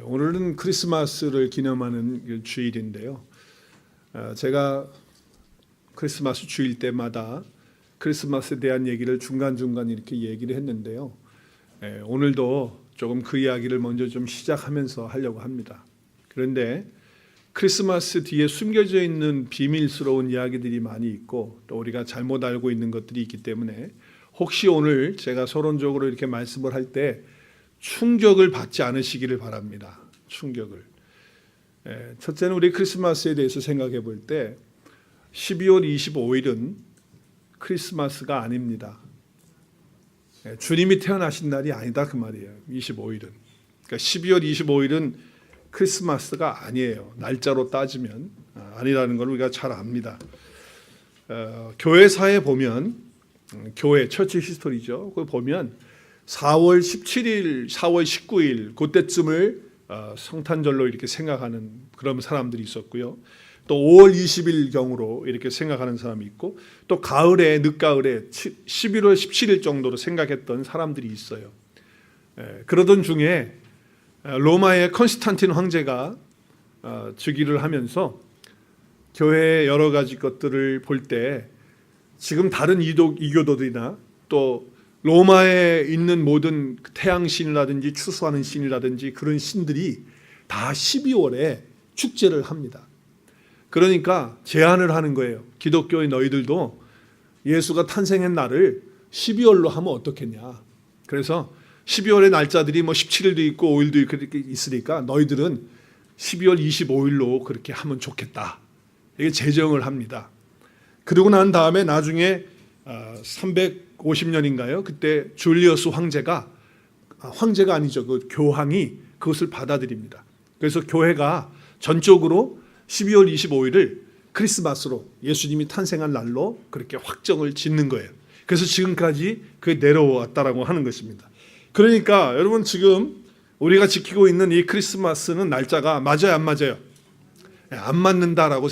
오늘은 크리스마스를 기념하는 주일인데요. 제가 크리스마스 주일 때마다 크리스마스에 대한 얘기를 중간중간 이렇게 얘기를 했는데요. 오늘도 조금 그 이야기를 먼저 좀 시작하면서 하려고 합니다. 그런데 크리스마스 뒤에 숨겨져 있는 비밀스러운 이야기들이 많이 있고 또 우리가 잘못 알고 있는 것들이 있기 때문에 혹시 오늘 제가 서론적으로 이렇게 말씀을 할 때 충격을 받지 않으시기를 바랍니다. 충격을. 첫째는 우리 크리스마스에 대해서 생각해 볼 때 12월 25일은 크리스마스가 아닙니다. 주님이 태어나신 날이 아니다 그 말이에요. 25일은. 그러니까 12월 25일은 크리스마스가 아니에요. 날짜로 따지면 아니라는 걸 우리가 잘 압니다. 교회사에 보면 교회 처치 히스토리죠. 그걸 보면 4월 17일, 4월 19일 그때쯤을 성탄절로 이렇게 생각하는 그런 사람들이 있었고요. 또 5월 20일 경으로 이렇게 생각하는 사람이 있고 또 가을에 늦가을에 11월 17일 정도로 생각했던 사람들이 있어요. 그러던 중에 로마의 컨스탄틴 황제가 즉위를 하면서 교회의 여러 가지 것들을 볼 때 지금 다른 이교도들이나 또 로마에 있는 모든 태양신이라든지 추수하는 신이라든지 그런 신들이 다 12월에 축제를 합니다. 그러니까 제안을 하는 거예요. 기독교의 너희들도 예수가 탄생한 날을 12월로 하면 어떻겠냐. 그래서 12월의 날짜들이 뭐 17일도 있고 5일도 그렇게 있으니까 너희들은 12월 25일로 그렇게 하면 좋겠다. 이게 제정을 합니다. 그러고 난 다음에 나중에 350년인가요? 그때 줄리어스 황제가 아니죠. 그 교황이 그것을 받아들입니다. 그래서 교회가 전적으로 12월 25일을 크리스마스로 예수님이 탄생한 날로 그렇게 확정을 짓는 거예요. 그래서 지금까지 그게 내려왔다라고 하는 것입니다. 그러니까 여러분 지금 우리가 지키고 있는 이 크리스마스는 날짜가 맞아요, 안 맞아요? 안 맞는다라고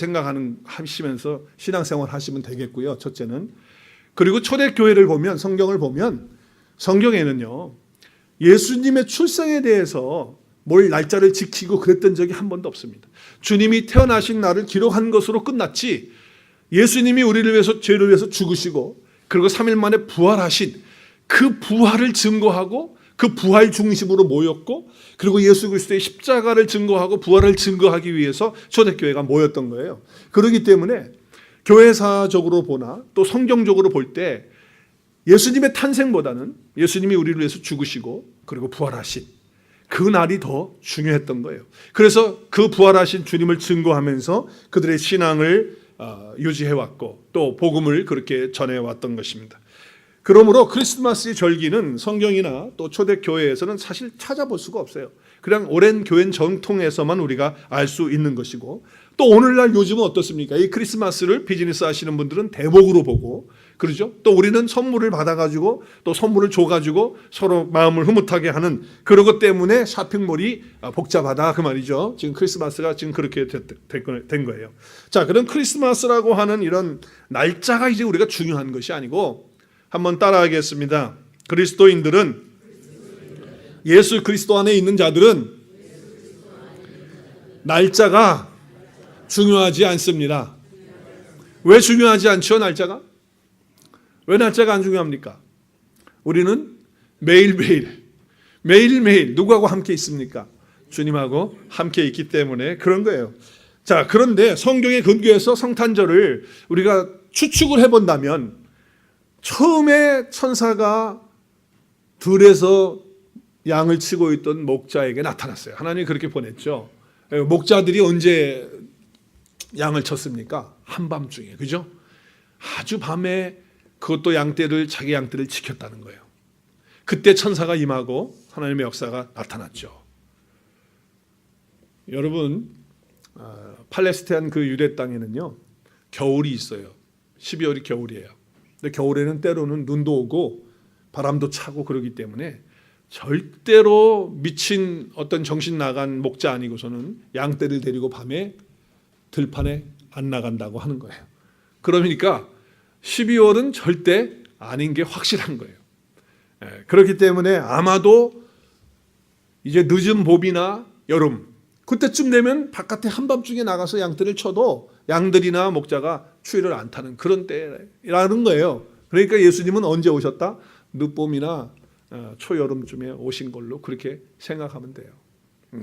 하시면서 신앙생활 하시면 되겠고요. 첫째는. 그리고 초대교회를 보면 성경을 보면 성경에는요. 예수님의 출생에 대해서 뭘 날짜를 지키고 그랬던 적이 한 번도 없습니다. 주님이 태어나신 날을 기록한 것으로 끝났지 예수님이 우리를 위해서 죄를 위해서 죽으시고 그리고 3일 만에 부활하신 그 부활을 증거하고 그 부활 중심으로 모였고 그리고 예수 그리스도의 십자가를 증거하고 부활을 증거하기 위해서 초대교회가 모였던 거예요. 그렇기 때문에 교회사적으로 보나 또 성경적으로 볼 때 예수님의 탄생보다는 예수님이 우리를 위해서 죽으시고 그리고 부활하신 그 날이 더 중요했던 거예요. 그래서 그 부활하신 주님을 증거하면서 그들의 신앙을 유지해왔고 또 복음을 그렇게 전해왔던 것입니다. 그러므로 크리스마스의 절기는 성경이나 또 초대교회에서는 사실 찾아볼 수가 없어요. 그냥 오랜 교회 정통에서만 우리가 알 수 있는 것이고 또 오늘날 요즘은 어떻습니까? 이 크리스마스를 비즈니스 하시는 분들은 대목으로 보고 그러죠? 또 우리는 선물을 받아가지고 또 선물을 줘가지고 서로 마음을 흐뭇하게 하는 그런 것 때문에 쇼핑몰이 복잡하다 그 말이죠. 지금 크리스마스가 지금 그렇게 된 거예요. 자, 그럼 크리스마스라고 하는 이런 날짜가 이제 우리가 중요한 것이 아니고 한번 따라하겠습니다. 그리스도인들은 예수 그리스도 안에 있는 자들은 날짜가 중요하지 않습니다. 왜 중요하지 않죠, 날짜가? 왜 날짜가 안 중요합니까? 우리는 매일매일 누구하고 함께 있습니까? 주님하고 함께 있기 때문에 그런 거예요. 자, 그런데 성경에 근거해서 성탄절을 우리가 추측을 해본다면 처음에 천사가 들에서 양을 치고 있던 목자에게 나타났어요. 하나님이 그렇게 보냈죠. 목자들이 언제 양을 쳤습니까? 한밤중에, 그죠? 아주 밤에 그것도 자기 양떼를 지켰다는 거예요. 그때 천사가 임하고 하나님의 역사가 나타났죠. 여러분, 팔레스타인 그 유대 땅에는요 겨울이 있어요. 12월이 겨울이에요. 근데 겨울에는 때로는 눈도 오고 바람도 차고 그러기 때문에 절대로 미친 어떤 정신 나간 목자 아니고서는 양떼를 데리고 밤에 들판에 안 나간다고 하는 거예요. 그러니까 12월은 절대 아닌 게 확실한 거예요. 그렇기 때문에 아마도 이제 늦은 봄이나 여름 그때쯤 되면 바깥에 한밤중에 나가서 양떼를 쳐도 양들이나 목자가 추위를 안 타는 그런 때라는 거예요. 그러니까 예수님은 언제 오셨다? 늦봄이나 초여름쯤에 오신 걸로 그렇게 생각하면 돼요.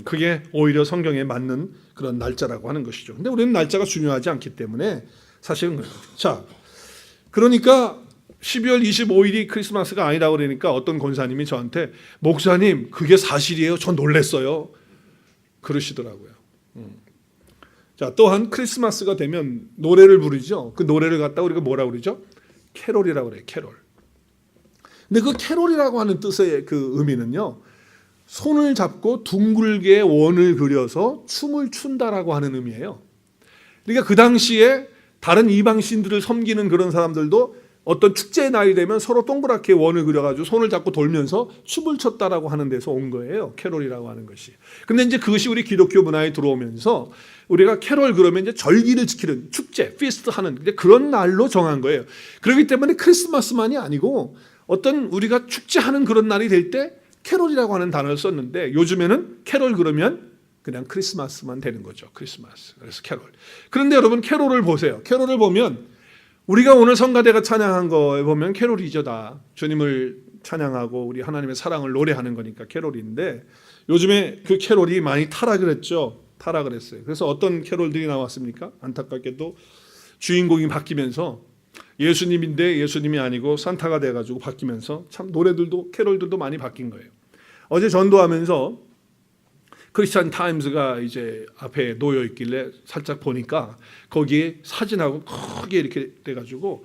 그게 오히려 성경에 맞는 그런 날짜라고 하는 것이죠. 근데 우리는 날짜가 중요하지 않기 때문에 사실은 그래요. 자, 그러니까 12월 25일이 크리스마스가 아니라고 그러니까 어떤 권사님이 저한테 목사님 그게 사실이에요. 전 놀랬어요. 그러시더라고요. 자, 또한 크리스마스가 되면 노래를 부르죠. 그 노래를 갖다 우리가 뭐라고 그러죠? 캐롤이라고 그래요. 캐롤. 근데 그 캐롤이라고 하는 뜻의 그 의미는요. 손을 잡고 둥글게 원을 그려서 춤을 춘다라고 하는 의미예요. 그러니까 그 당시에 다른 이방 신들을 섬기는 그런 사람들도 어떤 축제의 날이 되면 서로 동그랗게 원을 그려가지고 손을 잡고 돌면서 춤을 췄다라고 하는 데서 온 거예요. 캐롤이라고 하는 것이. 근데 이제 그것이 우리 기독교 문화에 들어오면서 우리가 캐롤 그러면 이제 절기를 지키는 축제, 피스트 하는 그런 날로 정한 거예요. 그렇기 때문에 크리스마스만이 아니고 어떤 우리가 축제하는 그런 날이 될 때 캐롤이라고 하는 단어를 썼는데 요즘에는 캐롤 그러면 그냥 크리스마스만 되는 거죠. 크리스마스. 그래서 캐롤. 그런데 여러분 캐롤을 보세요. 캐롤을 보면 우리가 오늘 성가대가 찬양한 거에 보면 캐롤이죠 다. 주님을 찬양하고 우리 하나님의 사랑을 노래하는 거니까 캐롤인데 요즘에 그 캐롤이 많이 타락을 했죠. 타락을 했어요. 그래서 어떤 캐롤들이 나왔습니까? 안타깝게도 주인공이 바뀌면서 예수님인데 예수님이 아니고 산타가 돼가지고 바뀌면서 참 노래들도 캐롤들도 많이 바뀐 거예요. 어제 전도하면서 크리스찬 타임즈가 이제 앞에 놓여 있길래 살짝 보니까 거기에 사진하고 크게 이렇게 돼가지고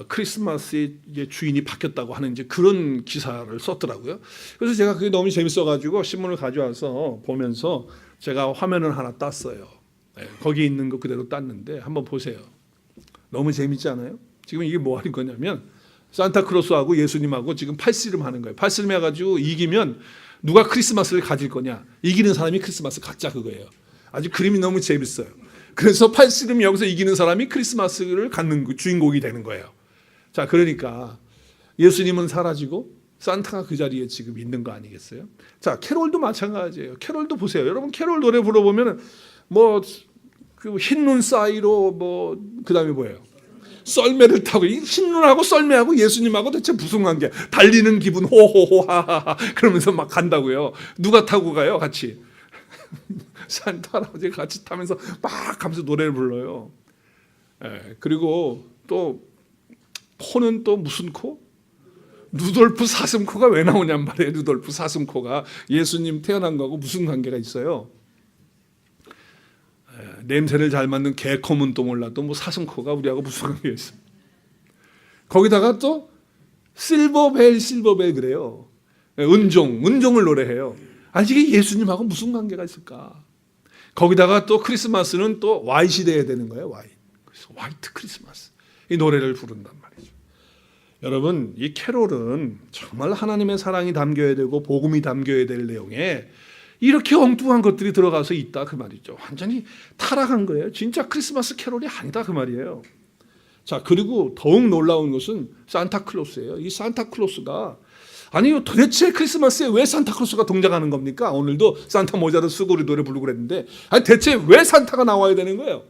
크리스마스의 주인이 바뀌었다고 하는 이제 그런 기사를 썼더라고요. 그래서 제가 그게 너무 재밌어가지고 신문을 가져와서 보면서 제가 화면을 하나 땄어요. 네, 거기 있는 거 그대로 땄는데 한번 보세요. 너무 재밌지 않아요? 지금 이게 뭐 하는 거냐면 산타크로스하고 예수님하고 지금 팔씨름 하는 거예요. 팔씨름 해가지고 이기면 누가 크리스마스를 가질 거냐. 이기는 사람이 크리스마스 갖자 그거예요. 아주 그림이 너무 재밌어요. 그래서 팔씨름 여기서 이기는 사람이 크리스마스를 갖는 주인공이 되는 거예요. 자, 그러니까 예수님은 사라지고 산타가 그 자리에 지금 있는 거 아니겠어요? 자, 캐롤도 마찬가지예요. 캐롤도 보세요. 여러분 캐롤 노래 불러보면 뭐 그 흰눈 사이로 뭐 그다음에 뭐예요? 썰매를 타고 이 흰눈하고 썰매하고 예수님하고 대체 무슨 관계? 달리는 기분 호호호하하 그러면서 막 간다고요. 누가 타고 가요? 같이 산타 할아버지 같이 타면서 막 가면서 노래를 불러요. 예, 그리고 또 코는 또 무슨 코? 루돌프 사슴코가 왜 나오냔 말이에요. 루돌프 사슴코가 예수님 태어난 거하고 무슨 관계가 있어요? 냄새를 잘 맡는 개코는 또 몰라도 뭐 사슴코가 우리하고 무슨 관계가 있습니까? 거기다가 또 실버벨 그래요. 은종을 노래해요. 아니 이게 예수님하고 무슨 관계가 있을까? 거기다가 또 크리스마스는 또 와이시 돼야 되는 거예요. 와인. 그래서 화이트 크리스마스 이 노래를 부른단 말이죠. 여러분 이 캐롤은 정말 하나님의 사랑이 담겨야 되고 복음이 담겨야 될 내용에 이렇게 엉뚱한 것들이 들어가서 있다 그 말이죠. 완전히 타락한 거예요. 진짜 크리스마스 캐롤이 아니다 그 말이에요. 자, 그리고 더욱 놀라운 것은 산타클로스예요. 이 산타클로스가 아니요 도대체 크리스마스에 왜 산타클로스가 동작하는 겁니까? 오늘도 산타 모자를 쓰고 우리 노래 부르고 그랬는데 아니 대체 왜 산타가 나와야 되는 거예요?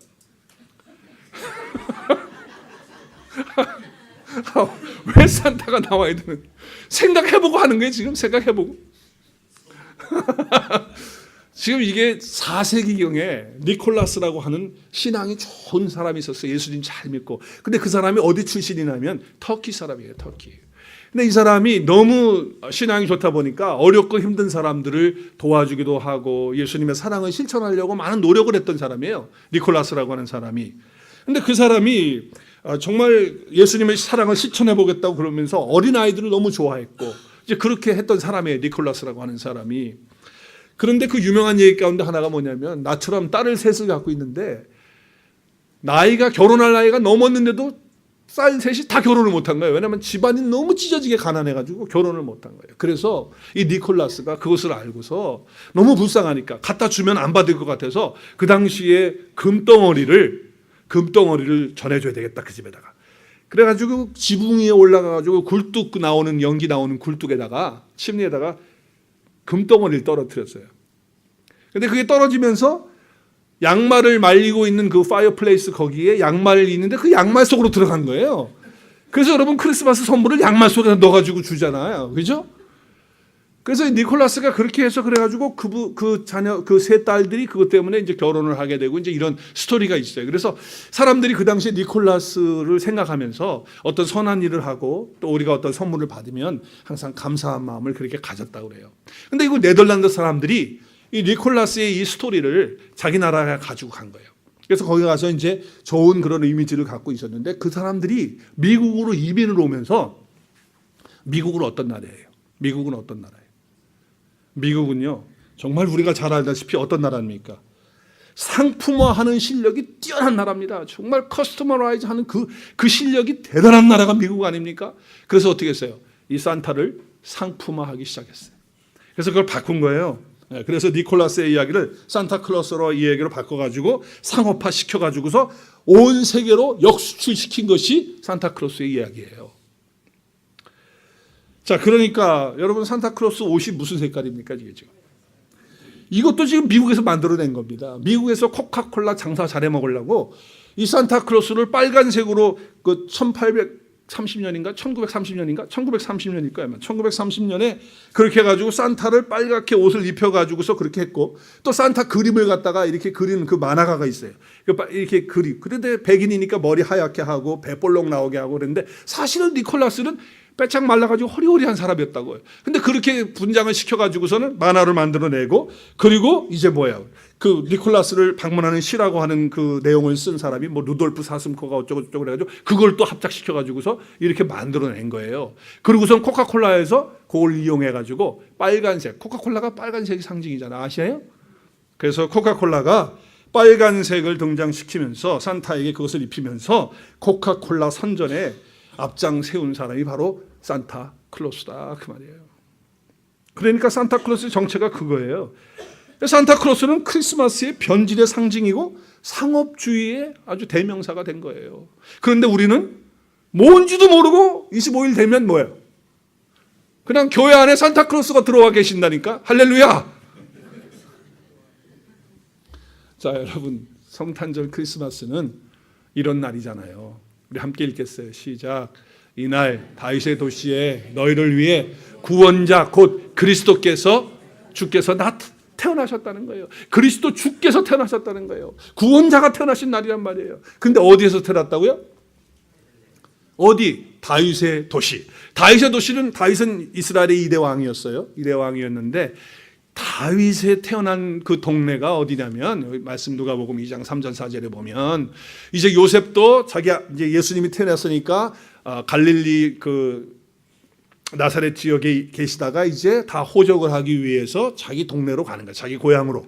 왜 산타가 나와야 되는? 생각해보고 하는 거예요. 지금 생각해보고. 지금 이게 4세기경에 니콜라스라고 하는 신앙이 좋은 사람이 있었어요. 예수님 잘 믿고. 근데 그 사람이 어디 출신이냐면 터키 사람이에요. 터키. 근데 이 사람이 너무 신앙이 좋다 보니까 어렵고 힘든 사람들을 도와주기도 하고 예수님의 사랑을 실천하려고 많은 노력을 했던 사람이에요. 니콜라스라고 하는 사람이. 근데 그 사람이 정말 예수님의 사랑을 실천해 보겠다고 그러면서 어린아이들을 너무 좋아했고 이제 그렇게 했던 사람이에요. 니콜라스라고 하는 사람이. 그런데 그 유명한 얘기 가운데 하나가 뭐냐면 나처럼 딸을 셋을 갖고 있는데 결혼할 나이가 넘었는데도 딸 셋이 다 결혼을 못한 거예요. 왜냐하면 집안이 너무 찢어지게 가난해가지고 결혼을 못한 거예요. 그래서 이 니콜라스가 그것을 알고서 너무 불쌍하니까 갖다 주면 안 받을 것 같아서 그 당시에 금덩어리를 전해줘야 되겠다 그 집에다가. 그래가지고 지붕 위에 올라가가지고 굴뚝 나오는 연기 나오는 굴뚝에다가 침대에다가 금덩어리를 떨어뜨렸어요. 근데 그게 떨어지면서 양말을 말리고 있는 그 파이어플레이스 거기에 양말이 있는데 그 양말 속으로 들어간 거예요. 그래서 여러분 크리스마스 선물을 양말 속에 넣어가지고 주잖아요. 그죠? 그래서 니콜라스가 그렇게 해서 그래가지고 그 자녀, 그 세 딸들이 그것 때문에 이제 결혼을 하게 되고 이제 이런 스토리가 있어요. 그래서 사람들이 그 당시에 니콜라스를 생각하면서 어떤 선한 일을 하고 또 우리가 어떤 선물을 받으면 항상 감사한 마음을 그렇게 가졌다고 그래요. 근데 이거 네덜란드 사람들이 이 니콜라스의 이 스토리를 자기 나라에 가지고 간 거예요. 그래서 거기 가서 이제 좋은 그런 이미지를 갖고 있었는데 그 사람들이 미국으로 이민을 오면서 미국은 어떤 나라예요? 미국은 어떤 나라예요? 미국은요, 정말 우리가 잘 알다시피 어떤 나라입니까? 상품화하는 실력이 뛰어난 나라입니다. 정말 커스터머라이즈 하는 그 실력이 대단한 나라가 미국 아닙니까? 그래서 어떻게 했어요? 이 산타를 상품화하기 시작했어요. 그래서 그걸 바꾼 거예요. 그래서 니콜라스의 이야기를 산타클로스로 이 얘기로 바꿔가지고 상업화 시켜가지고서 온 세계로 역수출시킨 것이 산타클로스의 이야기예요. 자, 그러니까 여러분 산타클로스 옷이 무슨 색깔입니까? 이게 지금 이것도 지금 미국에서 만들어낸 겁니다. 미국에서 코카콜라 장사 잘해 먹으려고 이 산타클로스를 빨간색으로 그 1830년인가 1930년인가 1930년일 거야. 1930년에 그렇게 해가지고 산타를 빨갛게 옷을 입혀가지고서 그렇게 했고 또 산타 그림을 갖다가 이렇게 그리는 그 만화가가 있어요. 이렇게 그런데 백인이니까 머리 하얗게 하고 배볼록 나오게 하고 그랬는데 사실은 니콜라스는 빼짝 말라가지고 허리허리한 사람이었다고요. 근데 그렇게 분장을 시켜가지고서는 만화를 만들어내고 그리고 이제 뭐야? 그 니콜라스를 방문하는 시라고 하는 그 내용을 쓴 사람이 뭐 루돌프 사슴코가 어쩌고저쩌고 그래가지고 그걸 또 합작시켜가지고서 이렇게 만들어낸 거예요. 그리고선 코카콜라에서 그걸 이용해가지고 빨간색, 코카콜라가 빨간색이 상징이잖아. 아시아요? 그래서 코카콜라가 빨간색을 등장시키면서 산타에게 그것을 입히면서 코카콜라 선전에 앞장 세운 사람이 바로 산타클로스다 그 말이에요. 그러니까 산타클로스의 정체가 그거예요. 산타클로스는 크리스마스의 변질의 상징이고 상업주의의 아주 대명사가 된 거예요. 그런데 우리는 뭔지도 모르고 25일 되면 뭐예요? 그냥 교회 안에 산타클로스가 들어와 계신다니까. 할렐루야. 자, 여러분 성탄절 크리스마스는 이런 날이잖아요. 우리 함께 읽겠어요. 시작. 이날 다윗의 도시에 너희를 위해 구원자 곧 그리스도께서 주께서 태어나셨다는 거예요. 그리스도 주께서 태어나셨다는 거예요. 구원자가 태어나신 날이란 말이에요. 근데 어디에서 태어났다고요? 어디? 다윗의 도시. 다윗의 도시는 다윗은 이스라엘의 2대 왕이었어요. 2대 왕이었는데 다윗에 태어난 그 동네가 어디냐면 여기 말씀 누가복음 2장 3절 4절에 보면 이제 요셉도 자기가 이제 예수님이 태어났으니까 갈릴리 그 나사렛 지역에 계시다가 이제 다 호적을 하기 위해서 자기 동네로 가는 거야. 자기 고향으로.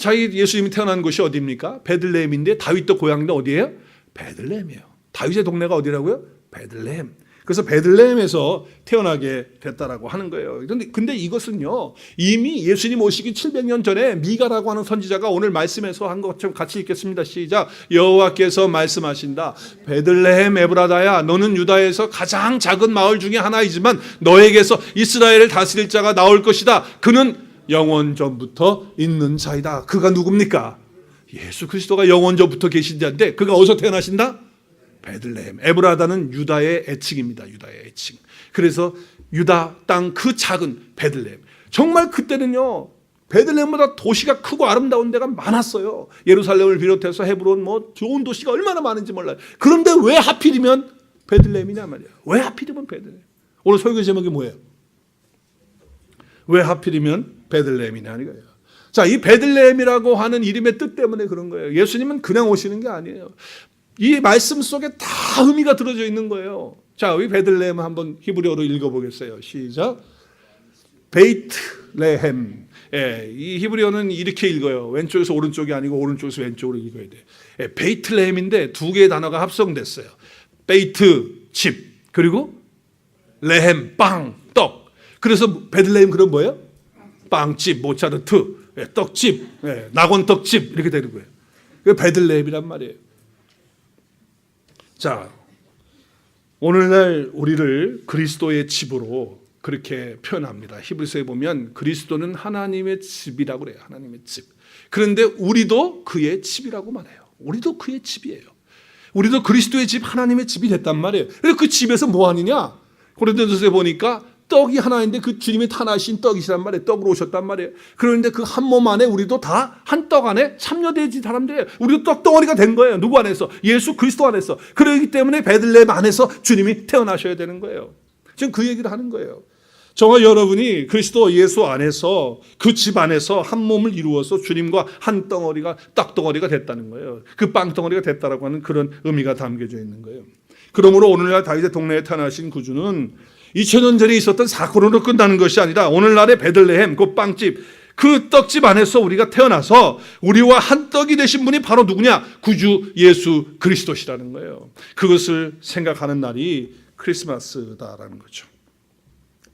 자기 예수님이 태어난 곳이 어디입니까? 베들레헴인데 다윗도 고향인데 어디예요? 베들레헴이에요. 다윗의 동네가 어디라고요? 베들레헴. 그래서 베들레헴에서 태어나게 됐다라고 하는 거예요. 근데 이것은요 이미 예수님 오시기 700년 전에 미가라고 하는 선지자가 오늘 말씀에서 한 것처럼 같이 읽겠습니다. 시작. 여호와께서 말씀하신다. 베들레헴 에브라다야, 너는 유다에서 가장 작은 마을 중에 하나이지만 너에게서 이스라엘을 다스릴 자가 나올 것이다. 그는 영원 전부터 있는 자이다. 그가 누굽니까? 예수 그리스도가 영원 전부터 계신 자인데 그가 어디서 태어나신다? 베들레헴. 에브라다는 유다의 애칭입니다. 유다의 애칭. 그래서 유다 땅 그 작은 베들레헴. 정말 그때는요 베들레헴보다 도시가 크고 아름다운 데가 많았어요. 예루살렘을 비롯해서 헤브론 뭐 좋은 도시가 얼마나 많은지 몰라요. 그런데 왜 하필이면 베들레헴이냐 말이에요. 왜 하필이면 베들레헴? 오늘 설교 제목이 뭐예요? 왜 하필이면 베들레헴이냐 하는 거예요. 자, 이 베들레헴이라고 하는 이름의 뜻 때문에 그런 거예요. 예수님은 그냥 오시는 게 아니에요. 이 말씀 속에 다 의미가 들어져 있는 거예요. 자, 이 베들레헴 한번 히브리어로 읽어보겠어요. 시작. 베이트레헴. 예, 이 히브리어는 이렇게 읽어요. 왼쪽에서 오른쪽이 아니고 오른쪽에서 왼쪽으로 읽어야 돼. 예, 베이트레헴인데 두 개의 단어가 합성됐어요. 베이트, 집, 그리고 레헴, 빵, 떡. 그래서 베들레헴 그런 뭐예요? 빵집, 모차르트, 예, 떡집, 예, 낙원떡집 이렇게 되는 거예요. 그게 베들레헴이란 말이에요. 자, 오늘날 우리를 그리스도의 집으로 그렇게 표현합니다. 히브리서에 보면 그리스도는 하나님의 집이라고 그래요. 하나님의 집. 그런데 우리도 그의 집이라고 말해요. 우리도 그의 집이에요. 우리도 그리스도의 집, 하나님의 집이 됐단 말이에요. 그래서 그 집에서 뭐 하느냐? 고린도전서에 보니까 떡이 하나인데 그 주님이 탄하신 떡이시란 말이에요. 떡으로 오셨단 말이에요. 그런데 그 한 몸 안에 우리도 다 한 떡 안에 참여되지 사람들이에요. 우리도 떡덩어리가 된 거예요. 누구 안에서? 예수 그리스도 안에서. 그렇기 때문에 베들레헴 안에서 주님이 태어나셔야 되는 거예요. 지금 그 얘기를 하는 거예요. 저와 여러분이 그리스도 예수 안에서 그 집 안에서 한 몸을 이루어서 주님과 한 덩어리가 떡덩어리가 됐다는 거예요. 그 빵덩어리가 됐다라고 하는 그런 의미가 담겨져 있는 거예요. 그러므로 오늘날 다윗의 동네에 태어나신 구주는 2000년 전에 있었던 사건으로 끝나는 것이 아니라 오늘날의 베들레헴 그 빵집 그 떡집 안에서 우리가 태어나서 우리와 한 떡이 되신 분이 바로 누구냐? 구주 예수 그리스도시라는 거예요. 그것을 생각하는 날이 크리스마스다라는 거죠.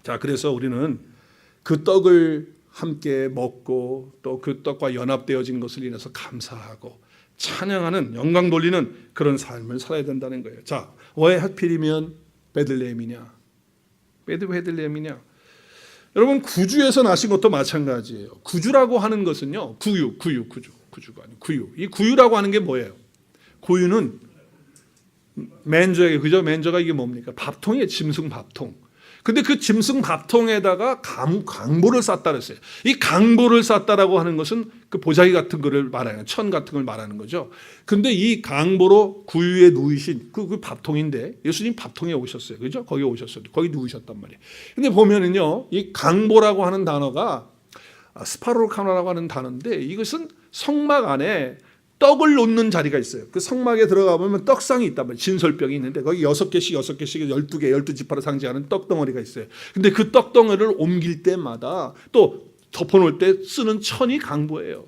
자, 그래서 우리는 그 떡을 함께 먹고 또 그 떡과 연합되어진 것을 인해서 감사하고 찬양하는 영광 돌리는 그런 삶을 살아야 된다는 거예요. 자, 왜 하필이면 베들레헴이냐? 왜 베들레헴이냐? 여러분 구주에서 나신 것도 마찬가지예요. 구주라고 하는 것은요, 구주가 아니고 구유. 이 구유라고 하는 게 뭐예요? 구유는 맨저에게 그죠? 맨저가 이게 뭡니까? 밥통이에요. 짐승 밥통. 근데 그 짐승 밥통에다가 강보를 쌌다 그랬어요. 이 강보를 쌌다라고 하는 것은 그 보자기 같은 거를 말하는, 천 같은 걸 말하는 거죠. 근데 이 강보로 구유에 누이신 그 밥통인데 예수님 밥통에 오셨어요. 그죠? 거기 오셨어요. 거기 누우셨단 말이에요. 근데 보면은요, 이 강보라고 하는 단어가 스파로카노라고 하는 단어인데 이것은 성막 안에 떡을 놓는 자리가 있어요. 그 성막에 들어가 보면 떡상이 있단 말이에요. 진설병이 있는데 거기 6개씩 12개 12지파를 상징하는 떡덩어리가 있어요. 근데 그 떡덩어리를 옮길 때마다 또 덮어놓을 때 쓰는 천이 강보예요.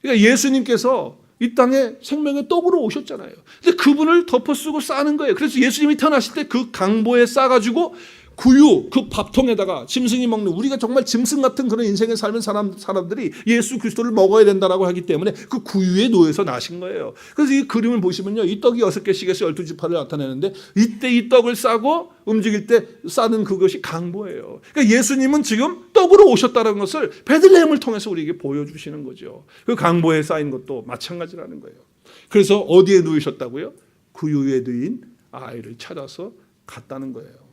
그러니까 예수님께서 이 땅에 생명의 떡으로 오셨잖아요. 근데 그분을 덮어쓰고 싸는 거예요. 그래서 예수님이 태어나실 때 그 강보에 싸가지고 구유, 그 밥통에다가 짐승이 먹는, 우리가 정말 짐승 같은 그런 인생을 살면 사람들이 예수 그리스도를 먹어야 된다라고 하기 때문에 그 구유에 놓여서 나신 거예요. 그래서 이 그림을 보시면요, 이 떡이 6개씩에서 12지파를 나타내는데 이때 이 떡을 싸고 움직일 때 싸는 그것이 강보예요. 그러니까 예수님은 지금 떡으로 오셨다는 것을 베들레헴을 통해서 우리에게 보여주시는 거죠. 그 강보에 쌓인 것도 마찬가지라는 거예요. 그래서 어디에 누이셨다고요? 구유에 누인 아이를 찾아서 갔다는 거예요.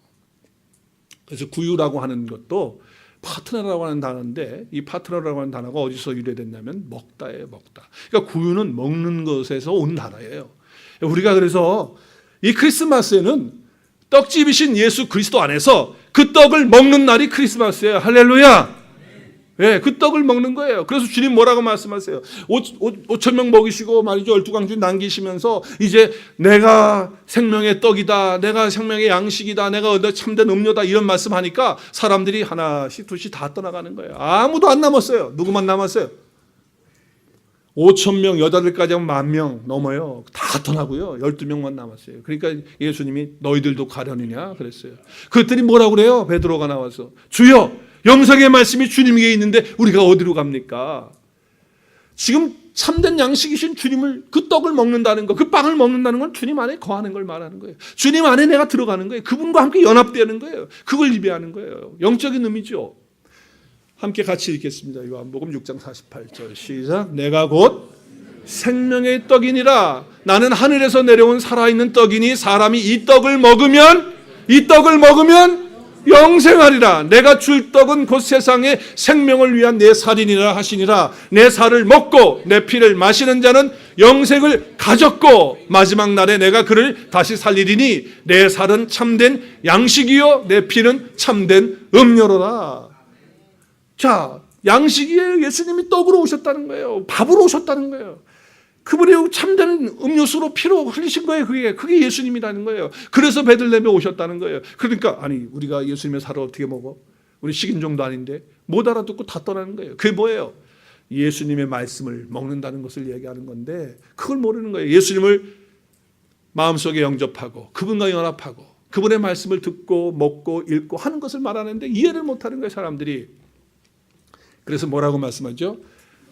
그래서 구유라고 하는 것도 파트너라고 하는 단어인데 이 파트너라고 하는 단어가 어디서 유래됐냐면 먹다예요. 먹다. 그러니까 구유는 먹는 것에서 온 단어예요. 우리가 그래서 이 크리스마스에는 떡집이신 예수 그리스도 안에서 그 떡을 먹는 날이 크리스마스예요. 할렐루야. 예, 그 떡을 먹는 거예요. 그래서 주님 뭐라고 말씀하세요? 5,000명 먹이시고 말이죠. 12광주 남기시면서 이제 내가 생명의 떡이다. 내가 생명의 양식이다. 내가 참된 음료다. 이런 말씀하니까 사람들이 하나씩 둘씩 다 떠나가는 거예요. 아무도 안 남았어요. 누구만 남았어요? 5,000명, 여자들까지 하면 10,000명 넘어요. 다 떠나고요. 12명만 남았어요. 그러니까 예수님이 너희들도 가려느냐 그랬어요. 그랬더니 뭐라고 그래요? 베드로가 나와서 주여, 영생의 말씀이 주님에게 있는데 우리가 어디로 갑니까? 지금 참된 양식이신 주님을, 그 떡을 먹는다는 것, 그 빵을 먹는다는 건 주님 안에 거하는 걸 말하는 거예요. 주님 안에 내가 들어가는 거예요. 그분과 함께 연합되는 거예요. 그걸 예배하는 거예요. 영적인 의미죠. 함께 같이 읽겠습니다. 요한복음 6장 48절 시작. 내가 곧 생명의 떡이니라. 나는 하늘에서 내려온 살아있는 떡이니 사람이 이 떡을 먹으면 영생하리라. 내가 줄 떡은 곧 세상의 생명을 위한 내 살이니라 하시니라. 내 살을 먹고 내 피를 마시는 자는 영생을 가졌고 마지막 날에 내가 그를 다시 살리리니 내 살은 참된 양식이요 내 피는 참된 음료로라. 자, 양식이에요. 예수님이 떡으로 오셨다는 거예요. 밥으로 오셨다는 거예요. 그분이 참된 음료수로 피로 흘리신 거예요. 그게 예수님이라는 거예요. 그래서 베들레헴에 오셨다는 거예요. 그러니까 아니 우리가 예수님의 살을 어떻게 먹어? 우리 식인종도 아닌데 못 알아듣고 다 떠나는 거예요. 그게 뭐예요? 예수님의 말씀을 먹는다는 것을 얘기하는 건데 그걸 모르는 거예요. 예수님을 마음속에 영접하고 그분과 연합하고 그분의 말씀을 듣고 먹고 읽고 하는 것을 말하는데 이해를 못하는 거예요. 사람들이. 그래서 뭐라고 말씀하죠?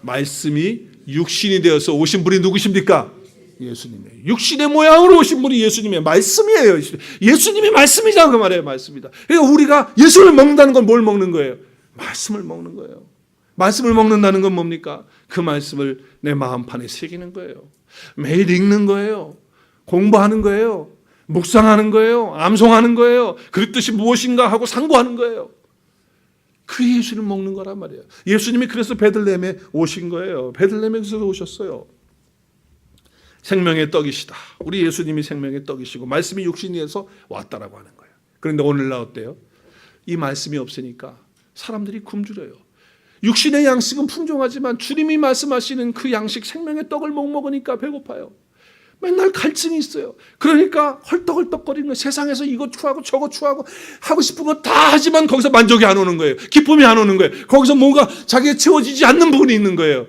말씀이 육신이 되어서 오신 분이 누구십니까? 예수님이에요. 육신의 모양으로 오신 분이 예수님의 말씀이에요. 예수님이 말씀이잖아 그 말이에요. 말씀이다. 그러니까 우리가 예수를 먹는다는 건 뭘 먹는 거예요? 말씀을 먹는 거예요. 말씀을 먹는다는 건 뭡니까? 그 말씀을 내 마음판에 새기는 거예요. 매일 읽는 거예요. 공부하는 거예요. 묵상하는 거예요. 암송하는 거예요. 그 뜻이 무엇인가 하고 상고하는 거예요. 그 예수를 먹는 거란 말이에요. 예수님이 그래서 베들레헴에 오신 거예요. 베들레헴에서 오셨어요. 생명의 떡이시다. 우리 예수님이 생명의 떡이시고 말씀이 육신이 돼서 왔다라고 하는 거예요. 그런데 오늘날 어때요? 이 말씀이 없으니까 사람들이 굶주려요. 육신의 양식은 풍족하지만 주님이 말씀하시는 그 양식 생명의 떡을 못 먹으니까 배고파요. 맨날 갈증이 있어요. 그러니까 헐떡헐떡거리는 거예요. 세상에서 이거 추하고 저거 추하고 하고 싶은 거 다 하지만 거기서 만족이 안 오는 거예요. 기쁨이 안 오는 거예요. 거기서 뭔가 자기가 채워지지 않는 부분이 있는 거예요.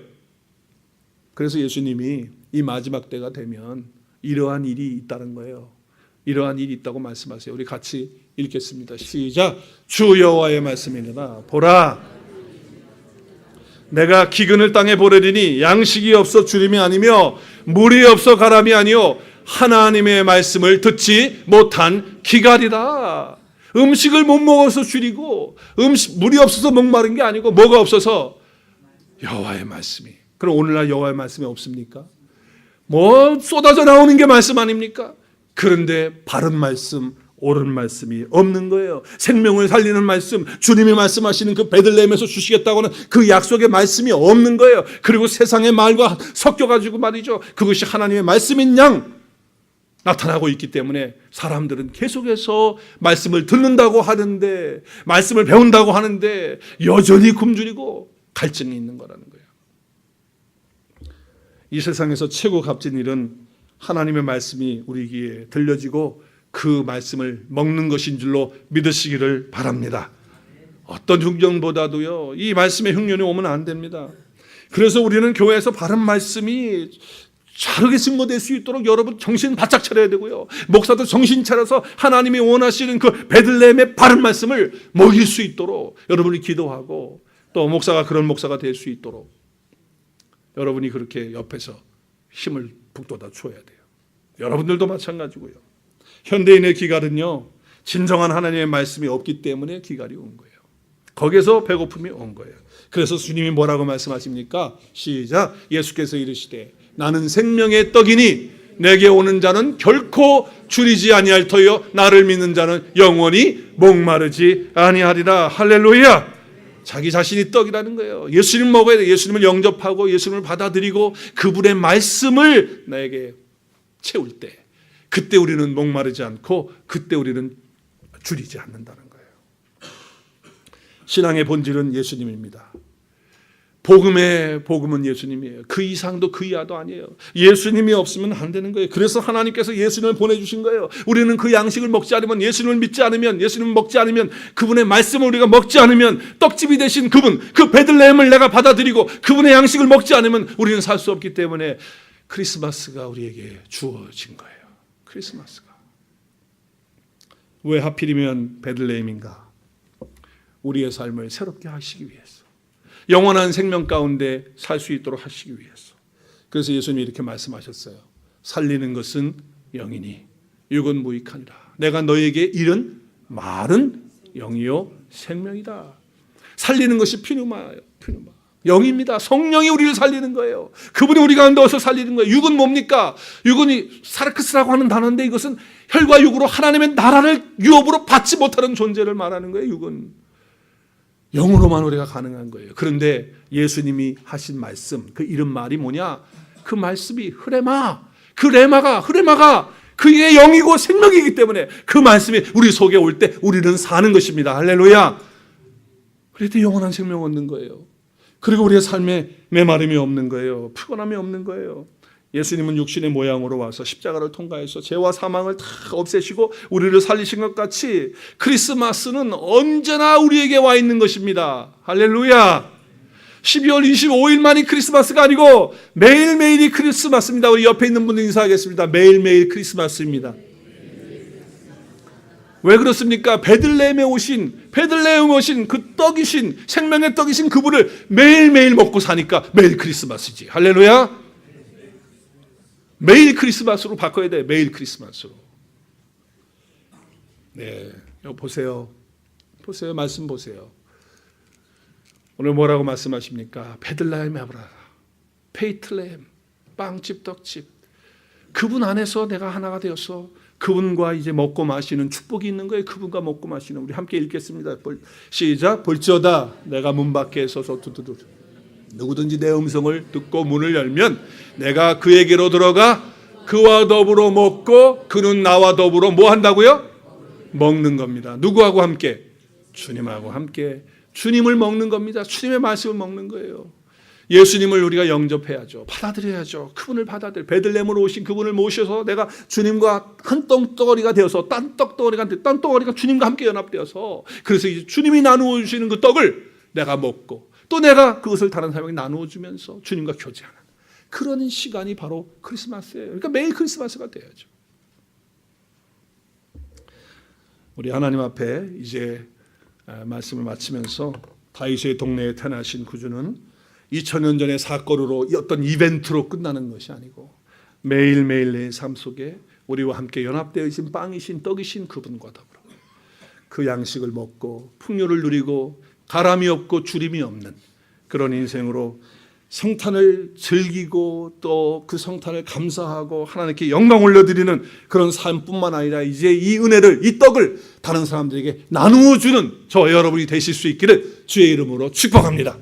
그래서 예수님이 이 마지막 때가 되면 이러한 일이 있다는 거예요. 이러한 일이 있다고 말씀하세요. 우리 같이 읽겠습니다. 시작. 주 여호와의 말씀이니라. 보라, 내가 기근을 땅에 보내리니 양식이 없어 주림이 아니며 물이 없어 가람이 아니요 하나님의 말씀을 듣지 못한 기갈이다. 음식을 못 먹어서 줄이고 물이 없어서 목마른 게 아니고 뭐가 없어서 여호와의 말씀이. 그럼 오늘날 여호와의 말씀이 없습니까? 뭐 쏟아져 나오는 게 말씀 아닙니까? 그런데 바른 말씀, 옳은 말씀이 없는 거예요. 생명을 살리는 말씀, 주님이 말씀하시는 그 베들레헴에서 주시겠다고 하는 그 약속의 말씀이 없는 거예요. 그리고 세상의 말과 섞여가지고 말이죠. 그것이 하나님의 말씀인 양 나타나고 있기 때문에 사람들은 계속해서 말씀을 듣는다고 하는데, 말씀을 배운다고 하는데 여전히 굶주리고 갈증이 있는 거라는 거예요. 이 세상에서 최고 값진 일은 하나님의 말씀이 우리 귀에 들려지고 그 말씀을 먹는 것인 줄로 믿으시기를 바랍니다. 어떤 흉년보다도요, 이 말씀의 흉년이 오면 안 됩니다. 그래서 우리는 교회에서 바른 말씀이 자르게 증거될 수 있도록 여러분 정신 바짝 차려야 되고요. 목사도 정신 차려서 하나님이 원하시는 그 베들레헴의 바른 말씀을 먹일 수 있도록 여러분이 기도하고, 또 목사가 그런 목사가 될 수 있도록 여러분이 그렇게 옆에서 힘을 북돋아 줘야 돼요. 여러분들도 마찬가지고요. 현대인의 기갈은요, 진정한 하나님의 말씀이 없기 때문에 기갈이 온 거예요. 거기에서 배고픔이 온 거예요. 그래서 주님이 뭐라고 말씀하십니까? 시작. 예수께서 이르시되 나는 생명의 떡이니 내게 오는 자는 결코 줄이지 아니할 터요 나를 믿는 자는 영원히 목마르지 아니하리라. 할렐루야. 자기 자신이 떡이라는 거예요. 예수님을 먹어야 돼요. 예수님을 영접하고 예수님을 받아들이고 그분의 말씀을 나에게 채울 때, 그때 우리는 목마르지 않고 그때 우리는 줄이지 않는다는 거예요. 신앙의 본질은 예수님입니다. 복음은 예수님이에요. 그 이상도 그 이하도 아니에요. 예수님이 없으면 안 되는 거예요. 그래서 하나님께서 예수님을 보내주신 거예요. 우리는 그 양식을 먹지 않으면, 예수님을 믿지 않으면, 예수님을 먹지 않으면, 그분의 말씀을 우리가 먹지 않으면, 떡집이 되신 그분, 그 베들레헴을 내가 받아들이고 그분의 양식을 먹지 않으면 우리는 살 수 없기 때문에 크리스마스가 우리에게 주어진 거예요. 크리스마스가. 왜 하필이면 베들레헴인가? 우리의 삶을 새롭게 하시기 위해서, 영원한 생명 가운데 살 수 있도록 하시기 위해서. 그래서 예수님이 이렇게 말씀하셨어요. 살리는 것은 영이니 육은 무익하니라. 내가 너에게 이른 말은 영이요 생명이다. 살리는 것이 피누마예요. 피누마. 영입니다. 성령이 우리를 살리는 거예요. 그분이 우리 가운데 어서 살리는 거예요. 육은 뭡니까? 육은 사르크스라고 하는 단어인데 이것은 혈과 육으로 하나님의 나라를 유업으로 받지 못하는 존재를 말하는 거예요. 육은 영으로만 우리가 가능한 거예요. 그런데 예수님이 하신 말씀, 그 이름 말이 뭐냐? 그 말씀이 흐레마. 그 흐레마가 그의 영이고 생명이기 때문에 그 말씀이 우리 속에 올 때 우리는 사는 것입니다. 할렐루야. 그래도 영원한 생명 얻는 거예요. 그리고 우리의 삶에 메마름이 없는 거예요. 피곤함이 없는 거예요. 예수님은 육신의 모양으로 와서 십자가를 통과해서 죄와 사망을 다 없애시고 우리를 살리신 것 같이 크리스마스는 언제나 우리에게 와 있는 것입니다. 할렐루야. 12월 25일만이 크리스마스가 아니고 매일매일이 크리스마스입니다. 우리 옆에 있는 분들 인사하겠습니다. 매일매일 크리스마스입니다. 왜 그렇습니까? 베들레헴에 오신 그 떡이신, 생명의 떡이신 그분을 매일매일 먹고 사니까 매일 크리스마스지. 할렐루야. 매일 크리스마스로 바꿔야 돼. 매일 크리스마스로. 네, 여기 보세요. 보세요. 말씀 보세요. 오늘 뭐라고 말씀하십니까? 베들레헴 아브라함, 베이틀레헴, 빵집 떡집. 그분 안에서 내가 하나가 되어서 그분과 이제 먹고 마시는 축복이 있는 거예요. 그분과 먹고 마시는. 우리 함께 읽겠습니다. 시작. 볼지어다 내가 문 밖에 서서 두두두 누구든지 내 음성을 듣고 문을 열면 내가 그에게로 들어가 그와 더불어 먹고 그는 나와 더불어 뭐 한다고요? 먹는 겁니다. 누구하고 함께? 주님하고 함께. 주님을 먹는 겁니다. 주님의 말씀을 먹는 거예요. 예수님을 우리가 영접해야죠. 받아들여야죠. 그분을 베들레헴으로 오신 그분을 모셔서 내가 주님과 한 떡덩어리가 되어서 딴 떡덩어리가 주님과 함께 연합되어서 그래서 이제 주님이 나누어 주시는 그 떡을 내가 먹고 또 내가 그것을 다른 사람에게 나누어 주면서 주님과 교제하는 그런 시간이 바로 크리스마스예요. 그러니까 매일 크리스마스가 돼야죠. 우리 하나님 앞에 이제 말씀을 마치면서 다윗의 동네에 태어나신 구주는 2000년 전의 사건으로 어떤 이벤트로 끝나는 것이 아니고 매일매일 내 삶 속에 우리와 함께 연합되어 있신 빵이신 떡이신 그분과 더불어 그 양식을 먹고 풍요를 누리고 가람이 없고 주림이 없는 그런 인생으로 성탄을 즐기고 또 그 성탄을 감사하고 하나님께 영광 올려드리는 그런 삶뿐만 아니라 이제 이 은혜를 이 떡을 다른 사람들에게 나누어 주는 저 여러분이 되실 수 있기를 주의 이름으로 축복합니다.